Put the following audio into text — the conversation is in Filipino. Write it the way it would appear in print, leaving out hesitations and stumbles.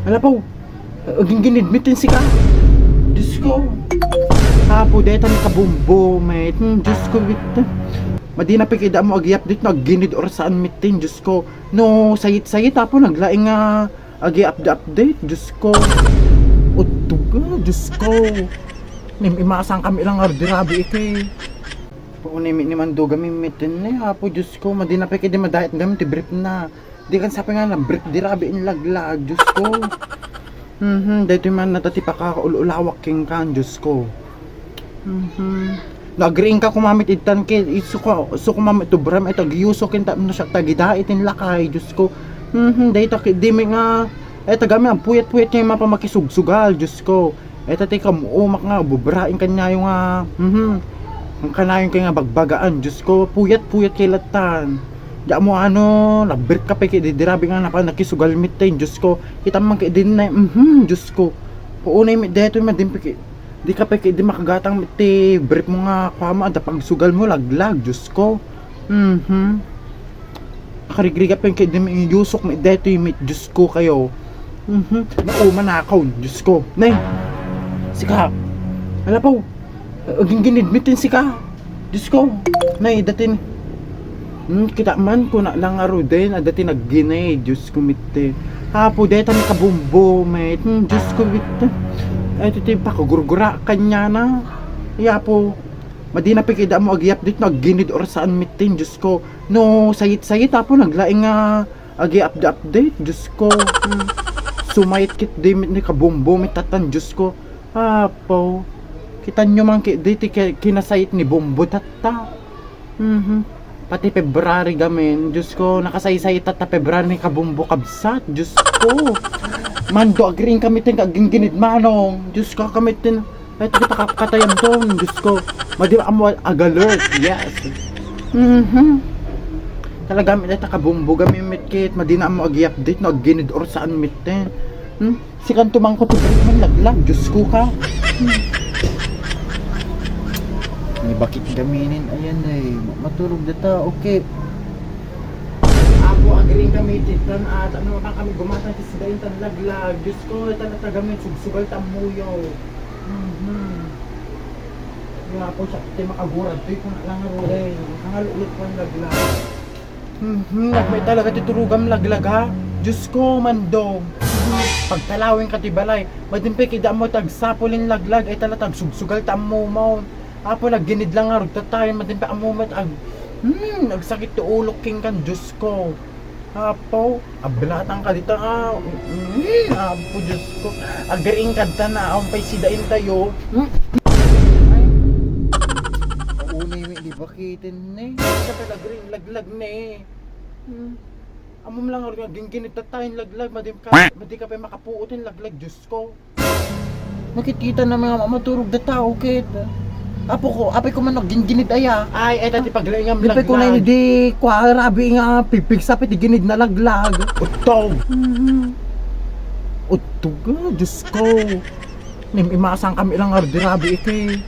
Ala po, aging ginidmitin si ka. Diyos ko. Hapo, deta ni kabumbo, mate. Diyos ko, wait. Madi na pikida mo agi update no ginid or saan mitin, Diyos ko. No, sayit-sayit hapo naglaing agi update, Diyos ko. Utuga, Diyos ko. Nim imasang kami lang ardirabi ike. Paunimi ni Mando gami mitin ni hapo, Diyos ko. Madi na pikida madayat gami ti brief na. Di kan sabi nga na brief dirabi in laglag, Diyos ko. Dito man natatipa ka ulawak king kan, Diyos ko. Nagriing ka kumamit itan kit isu ko kumamit to bram ito giyuso kinta mo siya tagida itin lakay, Diyos ko. Dito di mi nga eto gami ang puyat-puyat niya mapamakisugsugal, Diyos ko. Eto ti kamuumak nga bubraing kanya yung ang kanayon kay nga bagbagaan, Diyos ko. Puyat-puyat kay latan. Di mo ano nabrit ka pa kay dirabi nga nakisugal mitin, Diyos ko. Kita man kay din na Diyos ko. Puunay mi dito madimpi di ka pa di makagatang ti brief mo nga kwama da pagsugal mo laglag, Diyos ko. Karigriga pa yung kay di yusok mi deto yung Diyos ko kayo. Naumanakaw, Diyos ko. Nay, sika. Ala po, aging ginidmitin sika. Diyos ko. Nay, datin. Kita man ko na lang aro din, dati nagginay, Diyos ko mite. Hapo deta ni kabumbo, mate. Diyos ko mite. Ay titi pa kagurgura kanya na. Iya po. Madi na pikida mo agi update no ginid or saan mitin, Diyos ko. No, sayit-sayit hapo naglaing agi update, Diyos ko. Sumayit kit di ni kabumbo mitatan, Diyos ko. Hapo. Kita nyo man diti kinasayit ni bumbo tata. Pati February gamin, Diyos ko, nakasaysay tata February ni kabumbo kabsat, Diyos ko. Mando agring kamitin kaging ginid manong, Diyos ko kamitin. Ay kita kakatayam doon, Diyos ko. Madi amo agalert, yes. Talaga mi data kabumbo gami mitkit, madi na amo agi update no ginid or saan mitten. Si kanto man ko to man laglag, Diyos ko ka. Ni bakit gaminin ayan ay matulog data, okay. Ako agring gamitin tan at ano man kami gumata sa sidain tan laglag, Diyos ko talaga gamit sugsugal tamuyo. Nga po siya tayo makagurad to'y kung lang rin nangalulit ko ang laglag. May talaga titurugam laglag ha, Diyos ko mandong. Pagtalawin ka tibalay madimpi kida mo tagsapulin laglag ay talatag sugsugal tamu mo. Apo nagginid lang nga rugta tayo madimpi amumat ag nagsakit to ulok king kan, Diyos ko. Apo ablatang ka dito apo, Diyos ko. Agring ka na ampay sidain tayo. Unay mi di bakitin ne. Sa palagring laglag ne. Amom lang nga ginginit tayo laglag madi ka pa makapuutin laglag, Diyos ko. Nakikita na mga maturog da tao kit. Apo ko, apay ko man ginginid aya. Ay, dati paglayang laglag. Di ko na hindi kwarabi nga pipig sapit ginid na laglag. Utog. Utog, Diyos ko. Nim imasang kami lang ardirabi ike.